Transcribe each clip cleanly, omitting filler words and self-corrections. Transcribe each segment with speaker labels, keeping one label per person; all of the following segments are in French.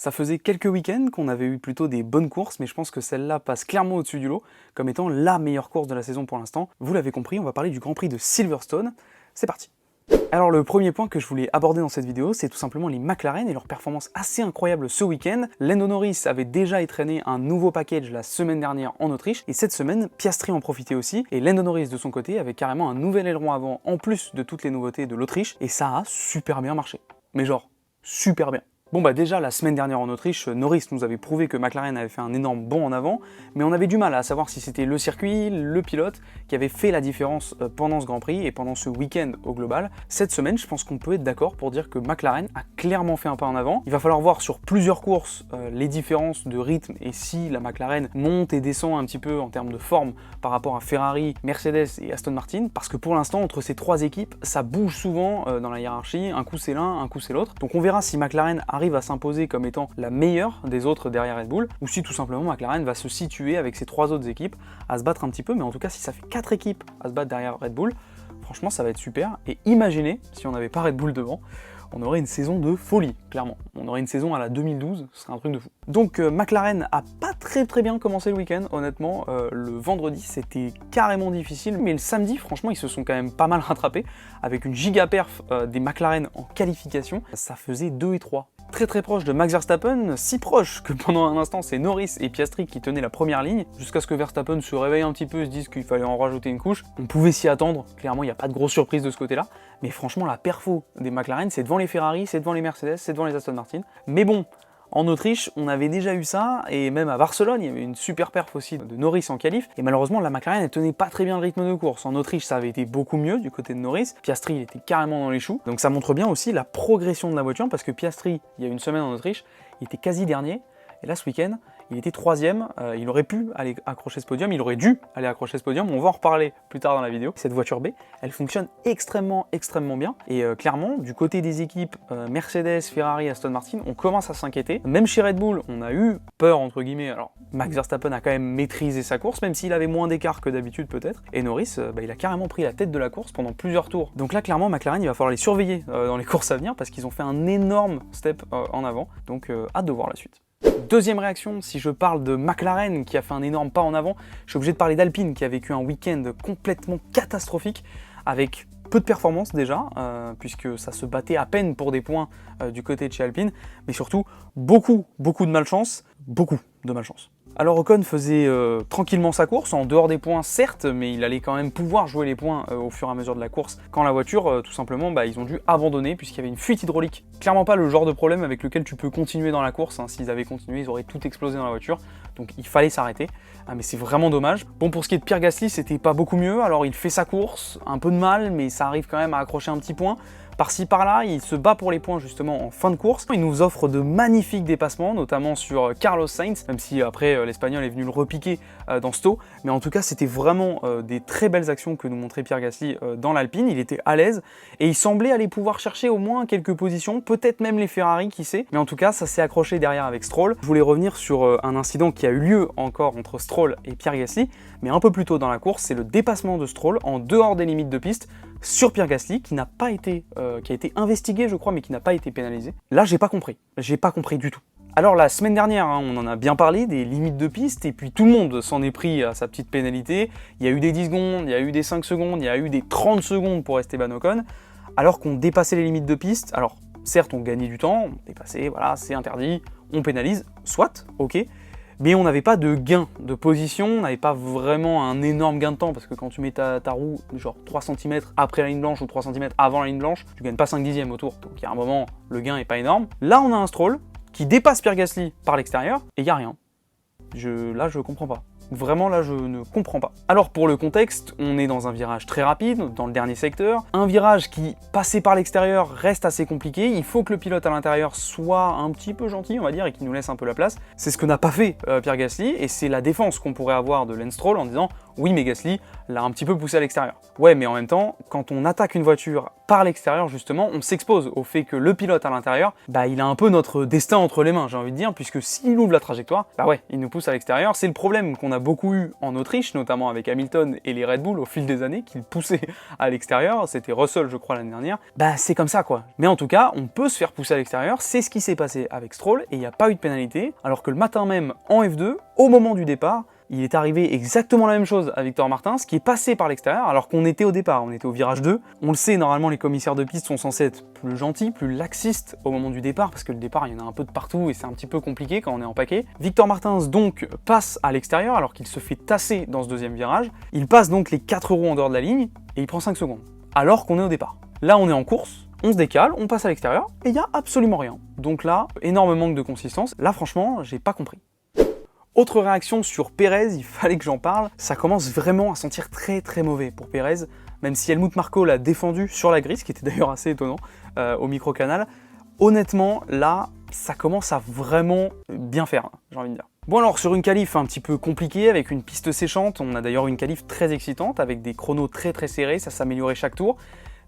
Speaker 1: Ça faisait quelques week-ends qu'on avait eu plutôt des bonnes courses, mais je pense que celle-là passe clairement au-dessus du lot, comme étant la meilleure course de la saison pour l'instant. Vous l'avez compris, on va parler du Grand Prix de Silverstone. C'est parti. Alors le premier point que je voulais aborder dans cette vidéo, c'est tout simplement les McLaren et leur performance assez incroyable ce week-end. Lando Norris avait déjà étraîné un nouveau package la semaine dernière en Autriche, et cette semaine, Piastri en profitait aussi, et Lando Norris de son côté avait carrément un nouvel aileron avant en plus de toutes les nouveautés de l'Autriche, et ça a super bien marché. Mais genre, super bien. Bon bah déjà la semaine dernière en Autriche, Norris nous avait prouvé que McLaren avait fait un énorme bond en avant, mais on avait du mal à savoir si c'était le circuit, le pilote qui avait fait la différence pendant ce Grand Prix et pendant ce week-end au global. Cette semaine, je pense qu'on peut être d'accord pour dire que McLaren a clairement fait un pas en avant. Il va falloir voir sur plusieurs courses les différences de rythme et si la McLaren monte et descend un petit peu en termes de forme par rapport à Ferrari, Mercedes et Aston Martin, parce que pour l'instant entre ces trois équipes, ça bouge souvent dans la hiérarchie, un coup c'est l'un, un coup c'est l'autre. Donc on verra si McLaren arrive à s'imposer comme étant la meilleure des autres derrière Red Bull, ou si tout simplement McLaren va se situer avec ces trois autres équipes à se battre un petit peu, mais en tout cas si ça fait 4 équipes à se battre derrière Red Bull, franchement ça va être super. Et imaginez si on n'avait pas Red Bull devant, on aurait une saison de folie, clairement. On aurait une saison à la 2012, ce serait un truc de fou. Donc McLaren a pas très bien commencé le week-end, honnêtement. Le vendredi, c'était carrément difficile, mais le samedi, franchement, ils se sont quand même pas mal rattrapés, avec une giga perf des McLaren en qualification. Ça faisait 2 et 3. Très proche de Max Verstappen, si proche que pendant un instant c'est Norris et Piastri qui tenaient la première ligne, jusqu'à ce que Verstappen se réveille un petit peu et se dise qu'il fallait en rajouter une couche. On pouvait s'y attendre, clairement il n'y a pas de grosse surprise de ce côté-là, mais franchement la perfo des McLaren c'est devant les Ferrari, c'est devant les Mercedes, c'est devant les Aston Martin. Mais bon, en Autriche, on avait déjà eu ça, et même à Barcelone, il y avait une super perf aussi de Norris en qualif, et malheureusement, la McLaren, elle tenait pas très bien le rythme de course. En Autriche, ça avait été beaucoup mieux du côté de Norris. Piastri, il était carrément dans les choux, donc ça montre bien aussi la progression de la voiture, parce que Piastri, il y a une semaine en Autriche, il était quasi dernier, et là, ce week-end, il était 3ème, il aurait pu aller accrocher ce podium, il aurait dû aller accrocher ce podium, on va en reparler plus tard dans la vidéo. Cette voiture B, elle fonctionne extrêmement bien, et clairement, du côté des équipes Mercedes, Ferrari, Aston Martin, on commence à s'inquiéter. Même chez Red Bull, on a eu peur, entre guillemets, alors Max Verstappen a quand même maîtrisé sa course, même s'il avait moins d'écart que d'habitude peut-être, et Norris, il a carrément pris la tête de la course pendant plusieurs tours. Donc là, clairement, McLaren, il va falloir les surveiller dans les courses à venir, parce qu'ils ont fait un énorme step en avant, donc hâte de voir la suite. Deuxième réaction, si je parle de McLaren qui a fait un énorme pas en avant, je suis obligé de parler d'Alpine qui a vécu un week-end complètement catastrophique avec peu de performance déjà, puisque ça se battait à peine pour des points du côté de chez Alpine, mais surtout beaucoup de malchance, Alors Ocon faisait tranquillement sa course, en dehors des points certes, mais il allait quand même pouvoir jouer les points au fur et à mesure de la course, quand la voiture, tout simplement, ils ont dû abandonner puisqu'il y avait une fuite hydraulique. Clairement pas le genre de problème avec lequel tu peux continuer dans la course, hein. S'ils avaient continué, ils auraient tout explosé dans la voiture, donc il fallait s'arrêter, mais c'est vraiment dommage. Bon, pour ce qui est de Pierre Gasly, c'était pas beaucoup mieux, alors il fait sa course, un peu de mal, mais ça arrive quand même à accrocher un petit point. Par-ci par-là, il se bat pour les points justement en fin de course. Il nous offre de magnifiques dépassements, notamment sur Carlos Sainz, même si après l'Espagnol est venu le repiquer dans ce taux. Mais en tout cas, c'était vraiment des très belles actions que nous montrait Pierre Gasly dans l'Alpine. Il était à l'aise et il semblait aller pouvoir chercher au moins quelques positions, peut-être même les Ferrari, qui sait. Mais en tout cas, ça s'est accroché derrière avec Stroll. Je voulais revenir sur un incident qui a eu lieu encore entre Stroll et Pierre Gasly, mais un peu plus tôt dans la course, c'est le dépassement de Stroll en dehors des limites de piste sur Pierre Gasly, qui n'a pas été, qui a été investigué je crois, mais qui n'a pas été pénalisé. Là j'ai pas compris du tout. Alors la semaine dernière, on en a bien parlé des limites de piste, et puis tout le monde s'en est pris à sa petite pénalité. Il y a eu des 10 secondes, il y a eu des 5 secondes, il y a eu des 30 secondes pour Esteban Ocon, alors qu'on dépassait les limites de piste. Alors certes on gagnait du temps, on dépassait, voilà, c'est interdit, on pénalise, soit, ok, mais on n'avait pas de gain de position, on n'avait pas vraiment un énorme gain de temps, parce que quand tu mets ta roue genre 3 cm après la ligne blanche ou 3 cm avant la ligne blanche, tu gagnes pas 5 dixièmes au tour, donc il y a un moment, le gain est pas énorme. Là on a un Stroll qui dépasse Pierre Gasly par l'extérieur, et il n'y a rien. Là je comprends pas. Vraiment là je ne comprends pas. Alors pour le contexte, on est dans un virage très rapide, dans le dernier secteur, un virage qui, passé par l'extérieur, reste assez compliqué, il faut que le pilote à l'intérieur soit un petit peu gentil, on va dire, et qu'il nous laisse un peu la place. C'est ce que n'a pas fait Pierre Gasly, et c'est la défense qu'on pourrait avoir de Lance Stroll en disant Oui, mais Gasly l'a un petit peu poussé à l'extérieur. Ouais, mais en même temps, quand on attaque une voiture par l'extérieur, justement, on s'expose au fait que le pilote à l'intérieur, bah il a un peu notre destin entre les mains, j'ai envie de dire, puisque s'il ouvre la trajectoire, bah ouais, il nous pousse à l'extérieur. C'est le problème qu'on a beaucoup eu en Autriche, notamment avec Hamilton et les Red Bull au fil des années, qu'ils poussaient à l'extérieur. C'était Russell, je crois, l'année dernière. Bah c'est comme ça, quoi. Mais en tout cas, on peut se faire pousser à l'extérieur, c'est ce qui s'est passé avec Stroll, et il n'y a pas eu de pénalité, alors que le matin même, en F2, au moment du départ, il est arrivé exactement la même chose à Victor Martins, qui est passé par l'extérieur alors qu'on était au départ, on était au virage 2. On le sait, normalement les commissaires de piste sont censés être plus gentils, plus laxistes au moment du départ, parce que le départ il y en a un peu de partout et c'est un petit peu compliqué quand on est en paquet. Victor Martins donc passe à l'extérieur alors qu'il se fait tasser dans ce deuxième virage. Il passe donc les 4 roues en dehors de la ligne et il prend 5 secondes, alors qu'on est au départ. Là on est en course, on se décale, on passe à l'extérieur et il n'y a absolument rien. Donc là, énorme manque de consistance. Là franchement, j'ai pas compris. Autre réaction sur Pérez, il fallait que j'en parle, ça commence vraiment à sentir très très mauvais pour Pérez, même si Helmut Marko l'a défendu sur la grille, ce qui était d'ailleurs assez étonnant au micro-canal. Honnêtement, là, ça commence à vraiment bien faire, j'ai envie de dire. Bon alors, sur une qualif un petit peu compliquée, avec une piste séchante, on a d'ailleurs une qualif très excitante, avec des chronos très très serrés, ça s'améliorait chaque tour.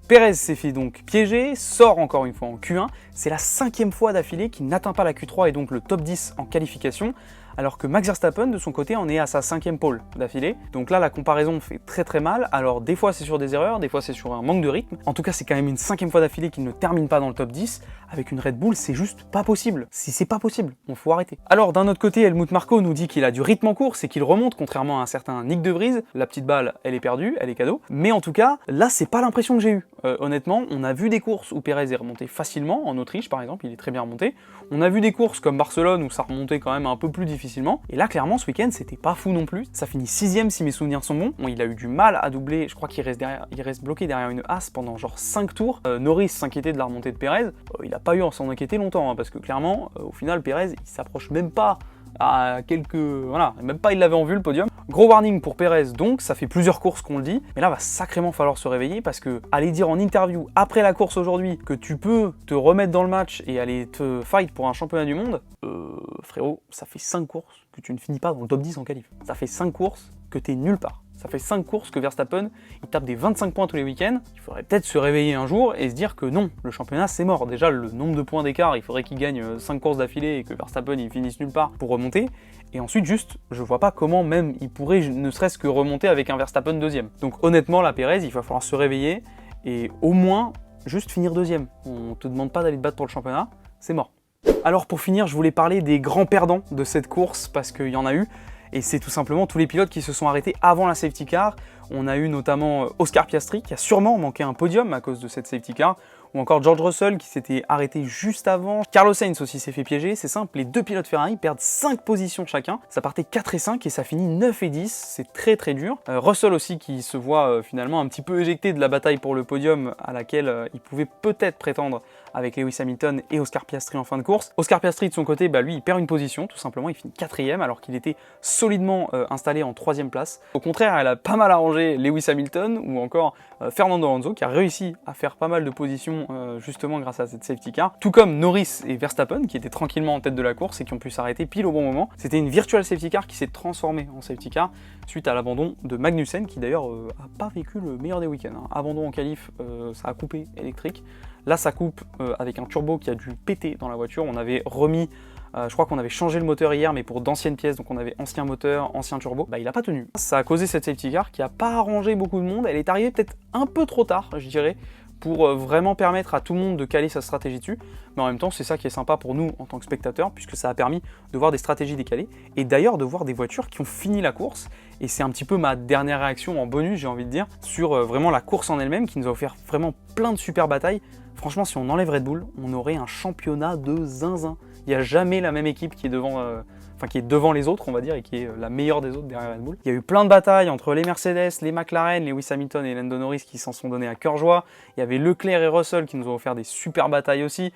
Speaker 1: Pérez s'est fait donc piéger, sort encore une fois en Q1, c'est la 5e fois d'affilée qu'il n'atteint pas la Q3 et donc le top 10 en qualification, alors que Max Verstappen de son côté en est à sa 5e pole d'affilée. Donc là la comparaison fait très très mal, alors des fois c'est sur des erreurs, des fois c'est sur un manque de rythme. En tout cas c'est quand même une 5e fois d'affilée qu'il ne termine pas dans le top 10, avec une Red Bull c'est juste pas possible. Si c'est pas possible, on faut arrêter. Alors d'un autre côté Helmut Marko nous dit qu'il a du rythme en course et qu'il remonte contrairement à un certain Nick De Vries. La petite balle elle est perdue, elle est cadeau. Mais en tout cas là c'est pas l'impression que j'ai eue. Honnêtement on a vu des courses où Pérez est remonté facilement, en Autriche par exemple il est très bien remonté. On a vu des courses comme Barcelone où ça remontait quand même un peu plus difficilement. Et là clairement ce week-end c'était pas fou non plus. Ça finit 6ème si mes souvenirs sont bons. Bon, il a eu du mal à doubler, je crois qu'il reste bloqué derrière une Haas pendant genre 5 tours. Norris s'inquiétait de la remontée de Pérez. Il a pas eu à s'en inquiéter longtemps hein, parce que clairement au final Pérez il s'approche même pas à quelques... Voilà, même pas il l'avait en vue le podium. Gros warning pour Pérez donc, ça fait plusieurs courses qu'on le dit, mais là va sacrément falloir se réveiller parce que aller dire en interview après la course aujourd'hui que tu peux te remettre dans le match et aller te fight pour un championnat du monde, frérot, ça fait 5 courses que tu ne finis pas dans le top 10 en qualif. Ça fait 5 courses que t'es nulle part. Ça fait 5 courses que Verstappen, il tape des 25 points tous les week-ends. Il faudrait peut-être se réveiller un jour et se dire que non, le championnat c'est mort. Déjà, le nombre de points d'écart, il faudrait qu'il gagne 5 courses d'affilée et que Verstappen il finisse nulle part pour remonter. Et ensuite, juste, je vois pas comment même il pourrait ne serait-ce que remonter avec un Verstappen deuxième. Donc honnêtement, la Pérez, il va falloir se réveiller et au moins juste finir deuxième. On te demande pas d'aller te battre pour le championnat, c'est mort. Alors pour finir, je voulais parler des grands perdants de cette course parce qu'il y en a eu. Et c'est tout simplement tous les pilotes qui se sont arrêtés avant la safety car. On a eu notamment Oscar Piastri qui a sûrement manqué un podium à cause de cette safety car, ou encore George Russell qui s'était arrêté juste avant. Carlos Sainz aussi s'est fait piéger, c'est simple, les deux pilotes Ferrari perdent 5 positions chacun. Ça partait 4 et 5 et ça finit 9 et 10, c'est très très dur. Russell aussi qui se voit finalement un petit peu éjecté de la bataille pour le podium à laquelle il pouvait peut-être prétendre avec Lewis Hamilton et Oscar Piastri en fin de course. Oscar Piastri de son côté, lui il perd une position tout simplement, il finit 4ème alors qu'il était solidement installé en 3ème place. Au contraire, elle a pas mal arrangé Lewis Hamilton ou encore Fernando Alonso qui a réussi à faire pas mal de positions justement grâce à cette safety car, tout comme Norris et Verstappen qui étaient tranquillement en tête de la course et qui ont pu s'arrêter pile au bon moment. C'était une virtual safety car qui s'est transformée en safety car suite à l'abandon de Magnussen qui d'ailleurs a pas vécu le meilleur des week-ends. Hein. Abandon en qualif, ça a coupé électrique. Là ça coupe avec un turbo qui a dû péter dans la voiture. On avait remis je crois qu'on avait changé le moteur hier, mais pour d'anciennes pièces, donc on avait ancien moteur, ancien turbo. Il a pas tenu. Ça a causé cette safety car qui a pas arrangé beaucoup de monde. Elle est arrivée peut-être un peu trop tard, je dirais, pour vraiment permettre à tout le monde de caler sa stratégie dessus. Mais en même temps, c'est ça qui est sympa pour nous en tant que spectateurs, puisque ça a permis de voir des stratégies décalées, et d'ailleurs de voir des voitures qui ont fini la course. Et c'est un petit peu ma dernière réaction en bonus, j'ai envie de dire, sur vraiment la course en elle-même, qui nous a offert vraiment plein de super batailles. Franchement, si on enlève Red Bull, on aurait un championnat de zinzin. Il n'y a jamais la même équipe qui est devant les autres, on va dire, et qui est la meilleure des autres derrière Red Bull. Il y a eu plein de batailles entre les Mercedes, les McLaren, Lewis Hamilton et Lando Norris qui s'en sont donnés à cœur joie. Il y avait Leclerc et Russell qui nous ont offert des super batailles aussi.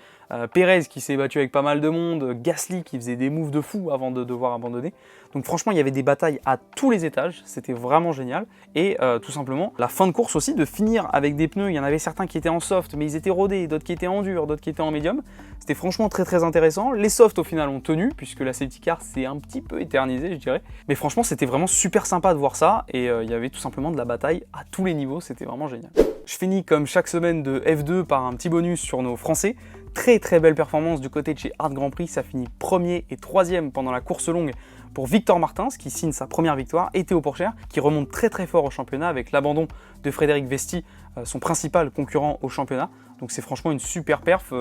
Speaker 1: Pérez qui s'est battu avec pas mal de monde. Gasly qui faisait des moves de fou avant de devoir abandonner. Donc franchement, il y avait des batailles à tous les étages. C'était vraiment génial. Et tout simplement, la fin de course aussi, de finir avec des pneus. Il y en avait certains qui étaient en soft, mais ils étaient rodés. D'autres qui étaient en dur, d'autres qui étaient en médium. C'était franchement très très intéressant. Les softs au final ont tenu, puisque la safety car s'est un petit peu éternisé, je dirais. Mais franchement, c'était vraiment super sympa de voir ça, et il y avait tout simplement de la bataille à tous les niveaux, c'était vraiment génial. Je finis comme chaque semaine de F2 par un petit bonus sur nos Français. Très belle performance du côté de chez Art Grand Prix, ça finit premier et troisième pendant la course longue pour Victor Martins, qui signe sa première victoire, et Théo Pourchaire, qui remonte très fort au championnat avec l'abandon de Frédéric Vesti, son principal concurrent au championnat. Donc c'est franchement une super perf.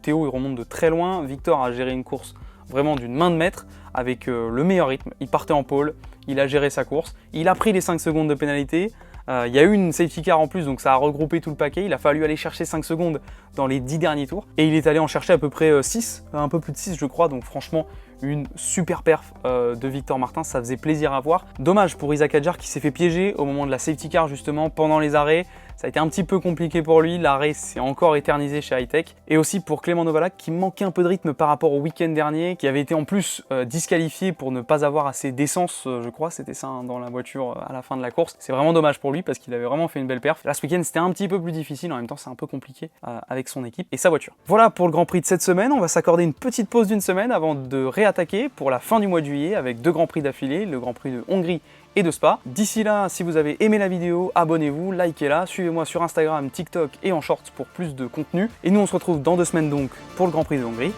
Speaker 1: Théo il remonte de très loin, Victor a géré une course vraiment d'une main de maître avec le meilleur rythme. Il partait en pôle, il a géré sa course, il a pris les 5 secondes de pénalité. Il y a eu une safety car en plus, donc ça a regroupé tout le paquet. Il a fallu aller chercher 5 secondes dans les 10 derniers tours. Et il est allé en chercher à peu près 6, un peu plus de 6 je crois. Donc franchement, une super perf de Victor Martins, ça faisait plaisir à voir. Dommage pour Isaac Adjar qui s'est fait piéger au moment de la safety car justement pendant les arrêts. Ça a été un petit peu compliqué pour lui, l'arrêt s'est encore éternisé chez Hightech. Et aussi pour Clément Novalak qui manquait un peu de rythme par rapport au week-end dernier, qui avait été en plus disqualifié pour ne pas avoir assez d'essence, je crois, c'était ça hein, dans la voiture à la fin de la course. C'est vraiment dommage pour lui parce qu'il avait vraiment fait une belle perf. Là ce week-end c'était un petit peu plus difficile, en même temps c'est un peu compliqué avec son équipe et sa voiture. Voilà pour le Grand Prix de cette semaine, on va s'accorder une petite pause d'une semaine avant de réattaquer pour la fin du mois de juillet avec 2 Grands Prix d'affilée, le Grand Prix de Hongrie et de Spa. D'ici là, si vous avez aimé la vidéo, abonnez-vous, likez-la, suivez-moi sur Instagram, TikTok et en shorts pour plus de contenu. Et nous on se retrouve dans 2 semaines donc pour le Grand Prix de Hongrie.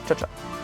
Speaker 1: Ciao ciao.